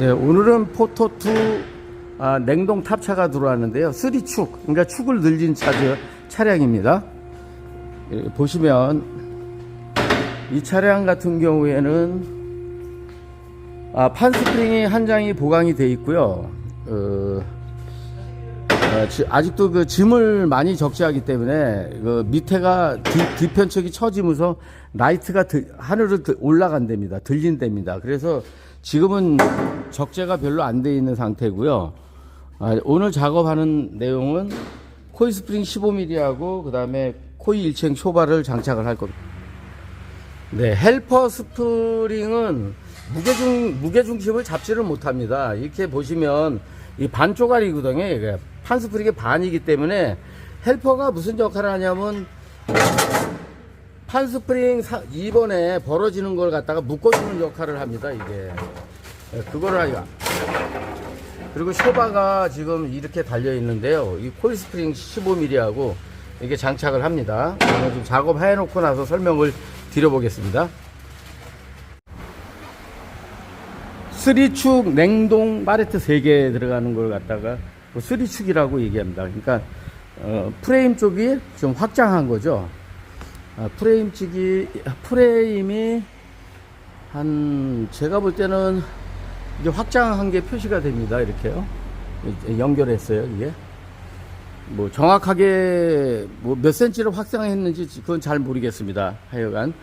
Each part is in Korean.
네, 오늘은 포토2 냉동 탑차가 들어왔는데요. 3축, 그러니까 축을 늘린 차량입니다. 보시면 이 차량 같은 경우에는 판 스프링이 한 장이 보강이 되어 있고요. 아직도 그 짐을 많이 적재하기 때문에 그 밑에가 뒤편측이 처지면서 라이트가 하늘로 올라간답니다. 들린답니다. 그래서 지금은 적재가 별로 안 돼 있는 상태고요. 오늘 작업하는 내용은 코일 스프링 15mm하고 그 다음에 코일 일체형 쇼바를 장착을 할 겁니다. 네, 헬퍼 스프링은 무게중심을 잡지를 못합니다. 이렇게 보시면 이 반 쪼가리거든요. 판 스프링의 반이기 때문에 헬퍼가 무슨 역할을 하냐면 판 스프링 2번에 벌어지는 걸 갖다가 묶어주는 역할을 합니다. 이게 그거를 하기가. 그리고 쇼바가 지금 이렇게 달려 있는데요. 이 코일 스프링 15mm하고 이게 장착을 합니다. 좀 작업해 놓고 나서 설명을 드려보겠습니다. 3축 냉동 바레트 3개 들어가는 걸 갖다가 3축이라고 얘기합니다. 그러니까 프레임 쪽이 좀 확장한 거죠. 프레임이 제가 볼 때는 이제 확장한 게 표시가 됩니다. 이렇게요. 연결했어요. 이게 뭐 정확하게 몇 센치를 확장했는지 그건 잘 모르겠습니다. 하여간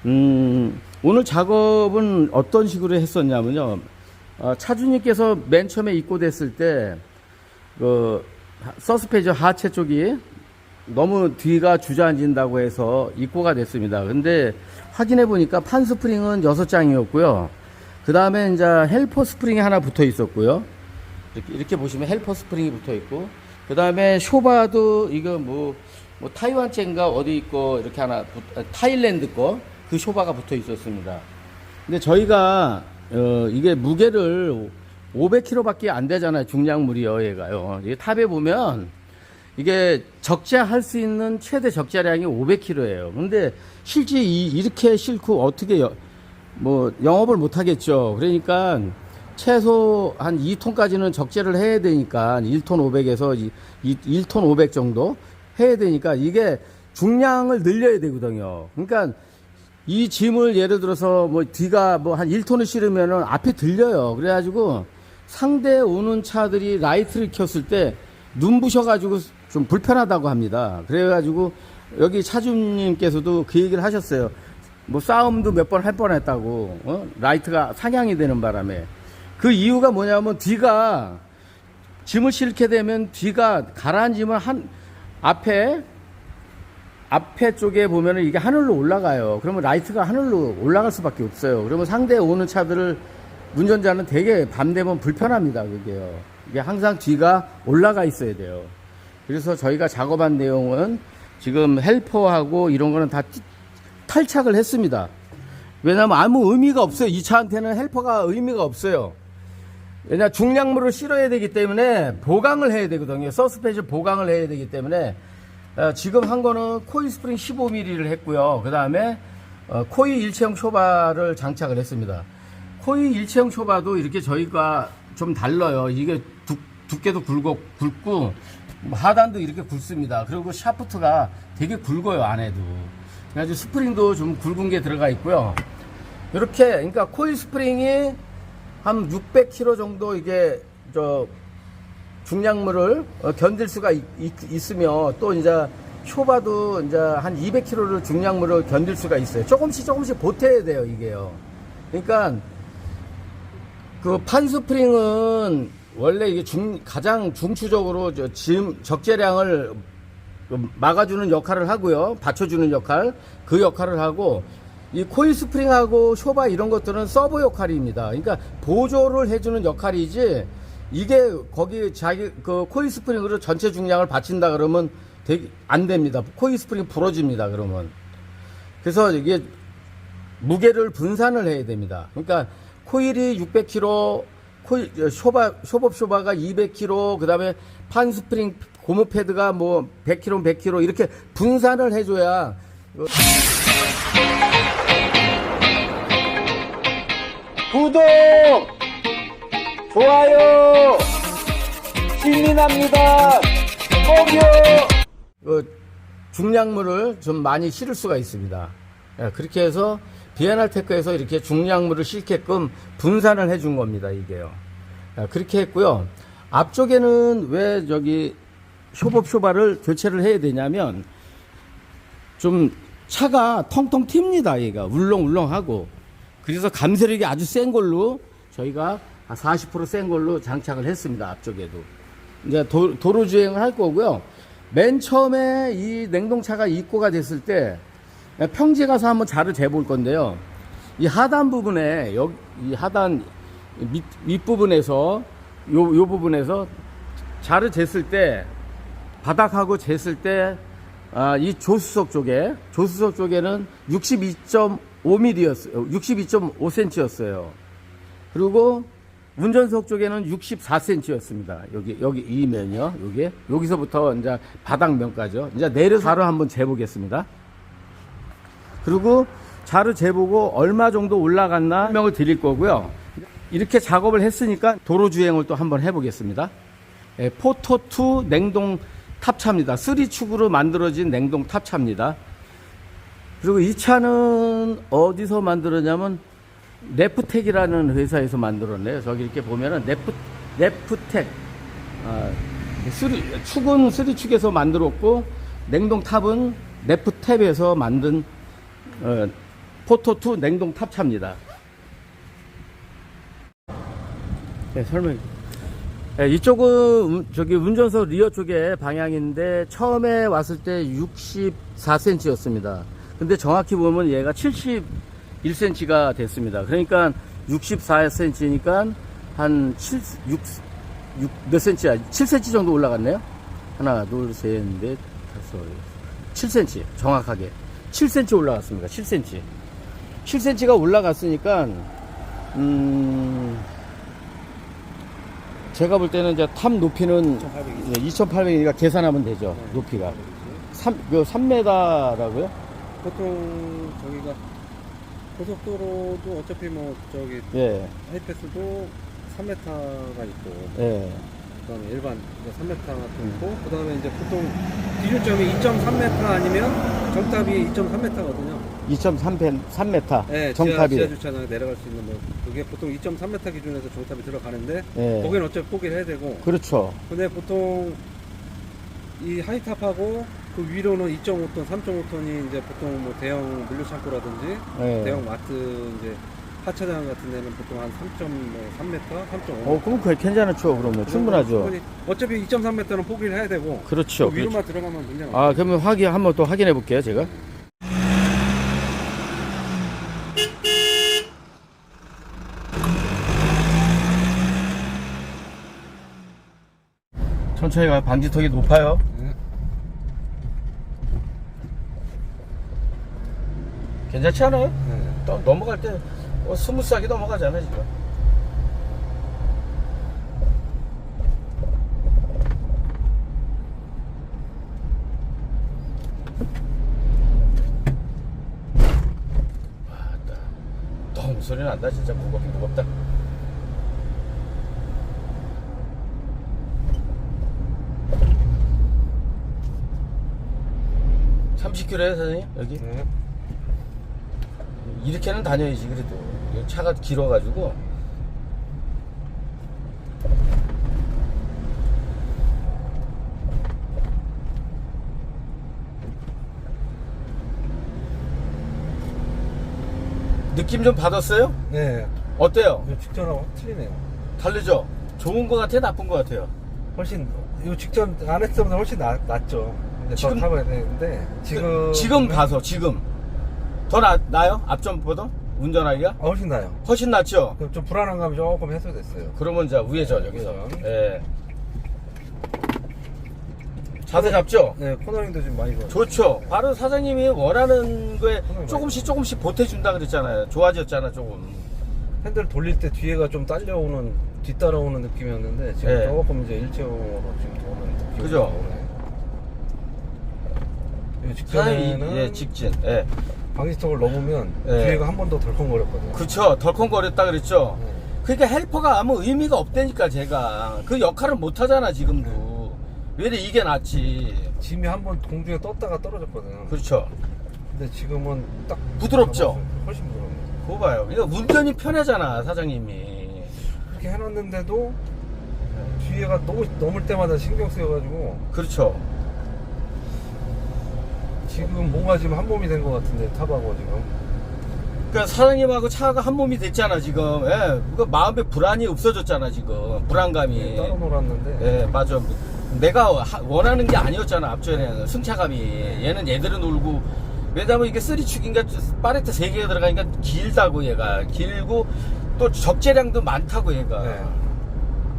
오늘 작업은 어떤 식으로 했었냐면요. 차주님께서 맨 처음에 입고됐을 때 서스페이저 하체 쪽이 너무 뒤가 주저앉는다고 해서 입고가 됐습니다. 근데 확인해 보니까 판 스프링은 6장이었고요. 그 다음에 이제 헬퍼 스프링이 하나 붙어 있었고요. 이렇게 보시면 헬퍼 스프링이 붙어 있고, 그 다음에 쇼바도 이거 뭐 타이완제인가 어디 있고 이렇게 하나 타일랜드 거 그 쇼바가 붙어 있었습니다. 근데 저희가 이게 무게를 500kg 밖에 안 되잖아요. 중량물이요, 얘가요. 이게 탑에 보면 이게 적재할 수 있는 최대 적재량이 500kg예요. 근데 실제 이렇게 싣고 어떻게 영업을 못 하겠죠. 그러니까 최소 한 2톤까지는 적재를 해야 되니까 1톤 500에서 1톤 500 정도 해야 되니까 이게 중량을 늘려야 되거든요. 그러니까 이 짐을 예를 들어서 뒤가 한 1톤을 실으면은 앞에 들려요. 그래가지고 상대에 오는 차들이 라이트를 켰을 때 눈부셔가지고 좀 불편하다고 합니다. 그래가지고 여기 차주님께서도 그 얘기를 하셨어요. 싸움도 몇 번 할 뻔했다고. 라이트가 상향이 되는 바람에. 그 이유가 뭐냐면 뒤가 짐을 실게 되면 뒤가 가라앉으면 앞에 쪽에 보면은 이게 하늘로 올라가요. 그러면 라이트가 하늘로 올라갈 수밖에 없어요. 그러면 상대에 오는 차들을 운전자는 되게 밤 되면 불편합니다. 그게요. 이게 항상 뒤가 올라가 있어야 돼요. 그래서 저희가 작업한 내용은 지금 헬퍼하고 이런 거는 다 탈착을 했습니다. 왜냐하면 아무 의미가 없어요. 이 차한테는 헬퍼가 의미가 없어요. 왜냐 중량물을 실어야 되기 때문에 보강을 해야 되거든요. 서스펜션 보강을 해야 되기 때문에 지금 한 거는 코일 스프링 15mm를 했고요. 그 다음에 코일 일체형 쇼바를 장착을 했습니다. 코일 일체형 쇼바도 이렇게 저희가 좀 달라요. 이게 두께도 굵고 하단도 이렇게 굵습니다. 그리고 샤프트가 되게 굵어요. 안에도. 그래가지고 스프링도 좀 굵은 게 들어가 있고요. 이렇게 그러니까 코일 스프링이 한 600kg 정도 이게 중량물을 견딜 수가 있으며 또 이제 쇼바도 이제 한 200kg를 중량물을 견딜 수가 있어요. 조금씩 보태야 돼요, 이게요. 그러니까 그 판 스프링은 원래 이게 가장 중추적으로 짐 적재량을 막아주는 역할을 하고요. 받쳐주는 역할, 그 역할을 하고, 이 코일 스프링하고 쇼바 이런 것들은 서브 역할입니다. 그러니까 보조를 해주는 역할이지, 이게 거기 그 코일 스프링으로 전체 중량을 받친다 그러면 안 됩니다. 코일 스프링 부러집니다. 그러면. 그래서 이게 무게를 분산을 해야 됩니다. 그러니까 코일이 600kg, 쇼바가 200kg, 그 다음에 판 스프링 고무 패드가 100kg, 100kg 이렇게 분산을 해줘야 구독! 좋아요, 신이 납니다. 꼭요. 중량물을 좀 많이 실을 수가 있습니다. 예, 그렇게 해서 비엔알테크에서 이렇게 중량물을 실게끔 분산을 해준 겁니다. 이게요. 예, 그렇게 했고요. 앞쪽에는 왜 저기 쇼발을 교체를 해야 되냐면 좀 차가 텅텅 튑니다. 얘가 울렁울렁하고. 그래서 감쇄력이 아주 센 걸로 저희가 40%센 걸로 장착을 했습니다. 앞쪽에도. 이제 도로 주행을 할 거고요. 맨 처음에 이 냉동차가 입고가 됐을 때 평지에 가서 한번 자를 재볼 건데요. 이 하단 부분에 이 하단 윗부분에서 요 부분에서 자를 jes을 때 바닥하고 쟀을 때 이 조수석 쪽에는 62.5mm였어요. 62.5cm였어요. 그리고 운전석 쪽에는 64cm였습니다. 여기 이 면이요. 여기서부터 이제 바닥면까지요. 이제 내려서 자를 한번 재보겠습니다. 그리고 자를 재보고 얼마 정도 올라갔나 설명을 드릴 거고요. 이렇게 작업을 했으니까 도로 주행을 또 한번 해보겠습니다. 포토2 냉동 탑차입니다. 3축으로 만들어진 냉동 탑차입니다. 그리고 이 차는 어디서 만들었냐면 네프텍이라는 회사에서 만들었네요. 저기 이렇게 보면은 네프텍 축은 3축에서 만들었고 냉동탑은 네프텍에서 만든 포토2 냉동 탑차입니다. 네, 설명. 네, 이쪽은 저기 운전석 리어 쪽에 방향인데 처음에 왔을 때 64cm였습니다. 근데 정확히 보면 얘가 71cm가 됐습니다. 그러니까 64cm니까 한 6 몇 cm야? 7cm 정도 올라갔네요. 하나, 둘, 셋, 넷, 다섯, 7cm 정확하게 7cm 올라갔습니다. 7cm. 7cm가 올라갔으니까 제가 볼 때는 이제 탑 높이는 2,800이니까 계산하면 되죠. 네. 높이가 3m라고요? 보통 저기가 고속도로도 어차피 뭐 저기 예. 하이패스도 3m가 있고, 예. 그다음에 일반 3m가 있고, 그다음에 이제 보통 기준점이 2.3m 아니면 정탑이 2.3m거든요. 2.3m 네, 정탑이. 지하 주차장에 내려갈 수 있는 뭐 그게 보통 2.3m 기준에서 정탑이 들어가는데, 예. 거기는 어차피 포기를 해야 되고. 그렇죠. 근데 보통 이 하이탑하고 그 위로는 2.5톤, 3.5톤이 이제 보통 뭐 대형 물류창고라든지 예. 대형 마트 이제 하차장 같은 데는 보통 한 3.3m, 3.5m. 그럼 그게 괜찮죠. 그러면 충분하죠. 어차피 2.3m는 포기를 해야 되고. 그렇죠. 그 위로만 그렇죠. 들어가면 문제는 없어요. 그러면 한번 또 확인해 볼게요, 제가. 천천히 가요. 방지턱이 높아요. 네. 괜찮지 않아요? 네. 또 넘어갈 때 스무스하게 넘어가잖아요, 지금. 너무 소리 난다. 진짜 무겁다. 30km에 사장님? 여기? 네. 이렇게는 다녀야지. 그래도 차가 길어가지고. 느낌 좀 받았어요? 네. 어때요? 직전하고 틀리네요. 다르죠? 좋은 거 같아요? 나쁜 거 같아요? 훨씬 이 직전 안 했으면 훨씬 낫죠. 근데 지금- 더 타봐야 되는데 지금 봐서 지금 더 나요? 앞전보다? 운전하기가? 훨씬 나요. 훨씬 낫죠? 좀 불안한 감이 조금 해소됐어요. 그러면 자 우회전 여기서. 우회전. 예. 자세 잡죠? 네, 코너링도 좀 많이 좋아요. 좋죠. 바로 사장님이 원하는 거에 많이 조금씩 보태준다 그랬잖아요. 좋아졌잖아 조금. 핸들 돌릴 때 뒤에가 좀 딸려오는, 뒤따라오는 느낌이었는데 지금 네. 조금 이제 일체형으로 지금 도는 느낌이 그죠? 나오네. 이 사장님이 직전에는 예, 직진. 예. 방지턱을 넘으면 네. 뒤에가 한 번 더 덜컹거렸거든요. 그쵸. 덜컹거렸다 그랬죠. 네. 그러니까 헬퍼가 아무 의미가 없다니까 제가 그 역할은 못 하잖아 지금도. 왜 이게 낫지. 짐이 한번 공중에 떴다가 떨어졌거든요. 그렇죠. 근데 지금은 딱 부드럽죠? 잡았어요. 훨씬 부드러워요. 그거 봐요. 그러니까 운전이 편하잖아 사장님이. 그렇게 해놨는데도 뒤에가 넘을 때마다 신경 쓰여가지고 그렇죠. 지금 뭔가 지금 한 몸이 된 것 같은데 탑하고 지금. 그러니까 사장님하고 차가 한 몸이 됐잖아 지금. 예, 그 마음에 불안이 없어졌잖아 지금. 불안감이. 따로 놀았는데. 예, 맞아. 내가 원하는 게 아니었잖아 앞전에는 승차감이. 얘는 얘들은 놀고. 왜냐면 이게 쓰리축인가 파레트 3개가 들어가니까 길다고 얘가. 길고 또 적재량도 많다고 얘가. 네.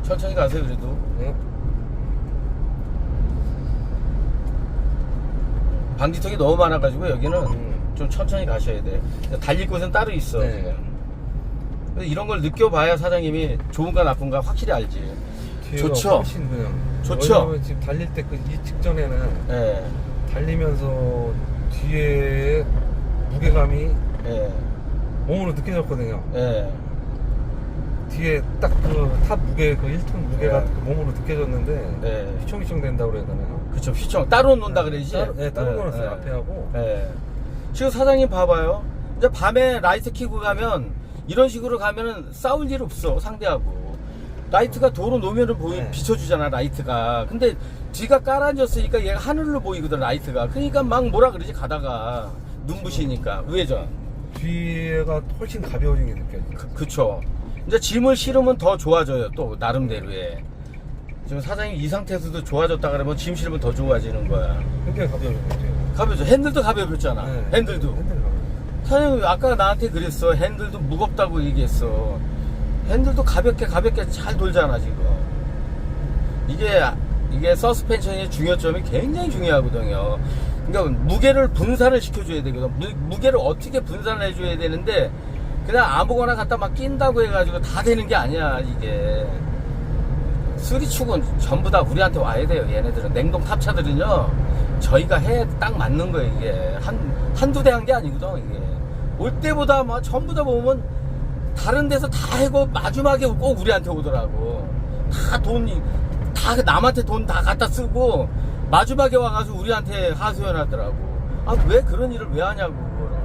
천천히 가세요 그래도. 네. 방지턱이 너무 많아가지고 여기는 좀 천천히 가셔야 돼. 달릴 곳은 따로 있어. 네. 지금. 그래서 이런 걸 느껴봐야 사장님이 좋은가 나쁜가 확실히 알지. 뒤에가 좋죠. 훨씬 그냥. 좋죠. 왜냐면 지금 달릴 때 그 이 직전에는 예, 달리면서 뒤에 무게감이 예, 몸으로 느껴졌거든요. 예. 뒤에 딱 그 탑 무게, 그 1톤 무게가 네. 그 몸으로 느껴졌는데 네. 휘청휘청 된다고 그래야 되나요? 그쵸, 휘청. 따로 논다 그러지? 따로 예, 놀았어요. 예. 앞에 하고. 예. 지금 사장님 봐봐요. 이제 밤에 라이트 켜고 가면 이런 식으로 가면은 싸울 일 없어, 상대하고. 라이트가 도로 놓으면은 네. 비춰주잖아, 라이트가. 근데 뒤가 깔아졌으니까 얘가 하늘로 보이거든, 라이트가. 그러니까 막 뭐라 그러지, 가다가. 눈부시니까, 우회전. 뒤에가 훨씬 가벼워진 게 느껴져요. 그쵸. 이제 짐을 실으면 더 좋아져요, 또, 나름대로의. 지금 사장님 이 상태에서도 좋아졌다 그러면 짐 실으면 더 좋아지는 거야. 굉장히 가벼워진 것 같아요. 가벼워져. 핸들도 가벼워졌잖아. 네. 핸들도. 핸들 가벼워요. 사장님 아까 나한테 그랬어. 핸들도 무겁다고 얘기했어. 핸들도 가볍게 잘 돌잖아 지금. 이게 서스펜션의 중요점이 굉장히 중요하거든요. 그러니까 무게를 분산을 시켜줘야 되거든. 무게를 어떻게 분산을 해줘야 되는데 그냥 아무거나 갖다 막 낀다고 해가지고 다 되는 게 아니야 이게. 수리축은 전부 다 우리한테 와야 돼요. 얘네들은 냉동 탑차들은요 저희가 해 딱 맞는 거예요. 이게 한두 대 한 게 아니거든. 이게 올 때보다 막 전부 다 보면 다른 데서 다 해고 마지막에 꼭 우리한테 오더라고. 다 남한테 돈 다 갖다 쓰고 마지막에 와가지고 우리한테 하소연하더라고. 아 왜 그런 일을 왜 하냐고. 그거를.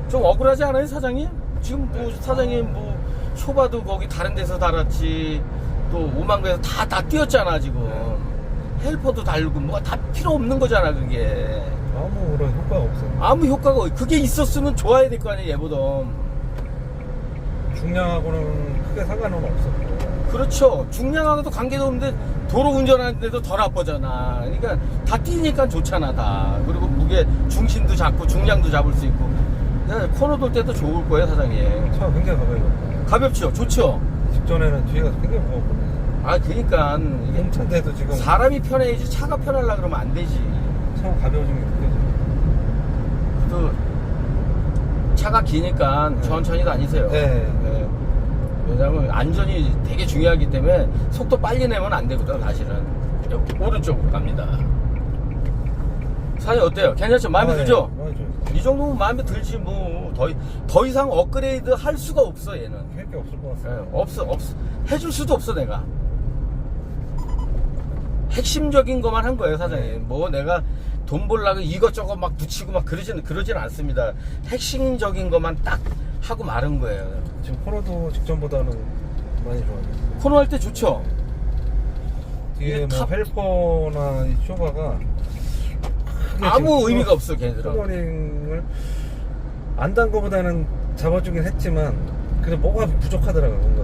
좀 억울하지 않아요 사장님? 지금 뭐 사장님 뭐 쇼바도 거기 다른 데서 달았지, 또 오만구에서 다 뛰었잖아 지금. 헬퍼도 달고 뭐 다 필요 없는 거잖아 그게. 아무런 효과가 없어요. 아무 효과가 그게 있었으면 좋아야 될 거 아니야 얘보다. 중량하고는 크게 상관은 없었고. 그렇죠. 중량하고도 관계도 없는데 도로 운전하는데도 덜 아프잖아. 그러니까 다 뛰니까 좋잖아 다. 그리고 무게 중심도 잡고 중량도 잡을 수 있고. 코너 돌 때도 좋을 거예요 사장님. 차가 굉장히 가벼워요. 가볍죠. 좋죠. 직전에는 뒤에가 굉장히 무겁거든요. 아 그러니까 이게 공차인데도 지금 사람이 편해야지 차가 편하려 그러면 안 되지. 차가 가벼워진 게 느껴져요. 또 차가 기니까 천천히 다니세요. 네. 네. 왜냐면 안전이 되게 중요하기 때문에 속도 빨리 내면 안 되거든 사실은. 여기 오른쪽으로 갑니다. 사장님 어때요? 괜찮죠? 마음에 들죠? 마음에 들어요. 이 정도면 마음에 들지 뭐 더 이상 업그레이드 할 수가 없어 얘는. 할 게 없을 것 예, 같습니다. 없어 해줄 수도 없어 내가. 핵심적인 것만 한 거예요 사장님. 뭐 내가 돈 벌려고 이것저것 막 붙이고 막 그러진 않습니다. 핵심적인 것만 딱 하고 마른 거예요. 지금 코너도 직전보다는 많이 좋아요. 코너 할 때 좋죠. 뒤에 이게 뭐 헬퍼나 이 쇼바가 아무 의미가 없어 걔네들은. 코너링을 안 단 거보다는 잡아주긴 했지만 그냥 뭐가 부족하더라고요 뭔가.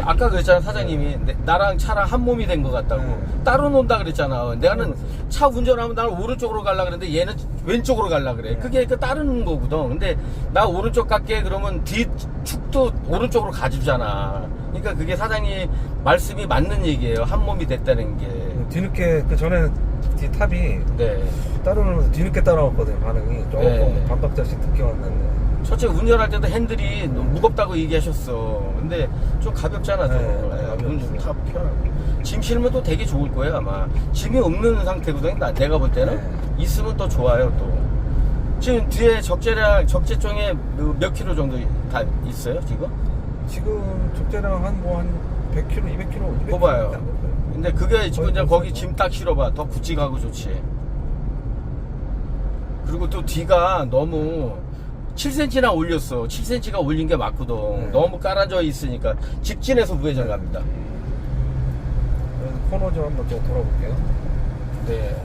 아까 그랬잖아 사장님이 나랑 차랑 한 몸이 된 것 같다고. 따로 논다 그랬잖아. 내가는 차 운전하면 나는 오른쪽으로 가려 그랬는데 얘는 왼쪽으로 가려 그래. 그게 그 따르는 거거든. 근데 나 오른쪽 갈게 그러면 뒤 축도 오른쪽으로 가주잖아. 그러니까 그게 사장님 말씀이 맞는 얘기예요. 한 몸이 됐다는 게. 뒤늦게 그 전에는 뒤 탑이 네. 따로는 뒤늦게 따라왔거든요. 반응이 조금 네. 반 박자씩 늦게 왔는데. 첫째 운전할 때도 핸들이 너무 무겁다고 얘기하셨어. 근데 좀 가볍잖아. 좀. 네, 가볍죠. 다 편하고. 짐 실으면 또 되게 좋을 거예요 아마. 짐이 없는 상태거든. 내가 볼 때는. 네. 있으면 또 좋아요 또. 지금 뒤에 적재총에 몇 킬로 정도 다 있어요, 지금? 지금 적재량 한 100kg, 200kg. 뽑아요. 근데 그게 지금 이제 거의 거기 짐 딱 실어봐. 더 굵직하고 좋지. 그리고 또 뒤가 너무 7cm나 올렸어. 7cm가 올린 게 맞거든. 네. 너무 깔아져 있으니까 직진해서 우회전 갑니다. 코너 좀 한번 더 돌아볼게요. 네.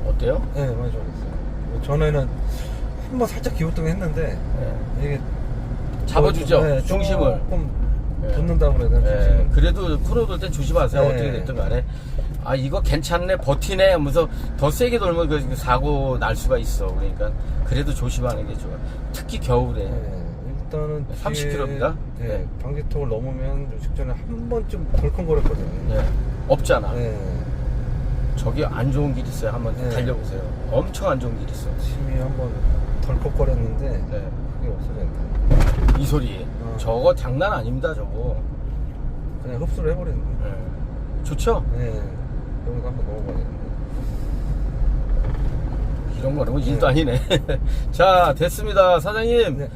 어때요? 네, 많이 좋아졌어요. 전에는 한번 살짝 기우뚱 했는데 네. 이게 잡아주죠. 네, 중심을. 조금 네. 붙는다고 그래야 되나? 예, 중심을. 그래도 코너 돌 땐 조심하세요. 네. 어떻게 됐든 간에. 아, 이거 괜찮네, 버티네 하면서 더 세게 돌면 그 사고 날 수가 있어. 그러니까 그래도 조심하는 게 좋아. 특히 겨울에. 네, 일단은 30km 입니다. 네, 네. 방지턱을 넘으면 직전에 한 번쯤 덜컹거렸거든요. 네. 없잖아. 네. 저기 안 좋은 길 있어요. 한번 네. 달려보세요. 엄청 안 좋은 길 있어. 침이 한번 덜컥거렸는데 네. 그게 없어졌다. 이 소리. 저거 장난 아닙니다, 저거. 그냥 흡수를 해버리는 거예요. 네. 좋죠? 네. 여기도 한번 넣어봐야겠네. 이런 거는 뭐 일도 아니네. 자, 됐습니다. 사장님. 네.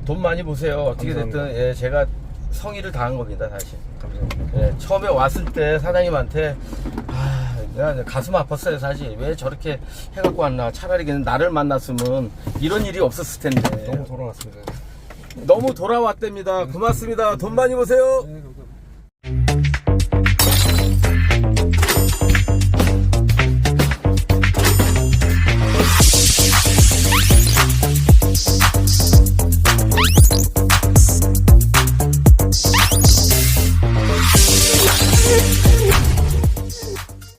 돈 많이 보세요. 어떻게 감사합니다. 됐든, 예, 제가 성의를 다한 겁니다, 사실. 감사합니다. 예, 처음에 왔을 때 사장님한테, 내가 가슴 아팠어요, 사실. 왜 저렇게 해갖고 왔나. 차라리 그냥 나를 만났으면 이런 일이 없었을 텐데. 너무 돌아왔습니다. 너무 돌아왔답니다. 고맙습니다. 돈 많이 보세요. 네, 감사합니다. We'll be right back.